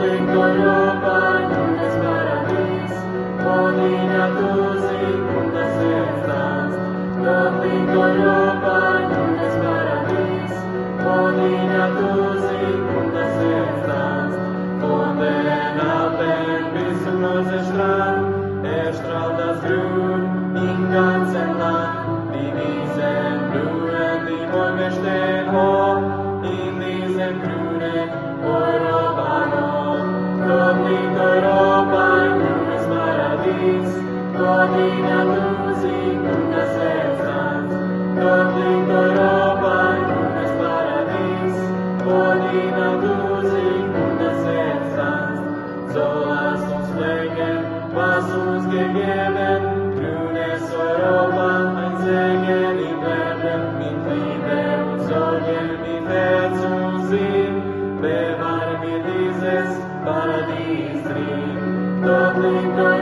klingt Europa, nun ist Paradies, wo die Natur singt und das Herz tanzt. Dort klingt Europa, nun ist Paradies, wo die Natur singt und das Herz tanzt. Von den Alpen bis zum Nordseestrand, erstrahlt das Grün im ganzen Land. Die Wiesen blühen, die Bäume stehen hoch, in diesem grünen Europa noch. Dort liegt Europa, ein grünes Paradies, wo die Natur singt und das Herz tanzt. Dort liegt Europa, ein grünes Paradies, wo die Natur singt und das Herz tanzt. So lasst uns pflegen, was uns gegeben, grünes Europa, ein Segen im Leben, mit Liebe und Sorgen, mit Herz und Sinn, bewahren wir dieses Paradies drin. Dort liegt Europa.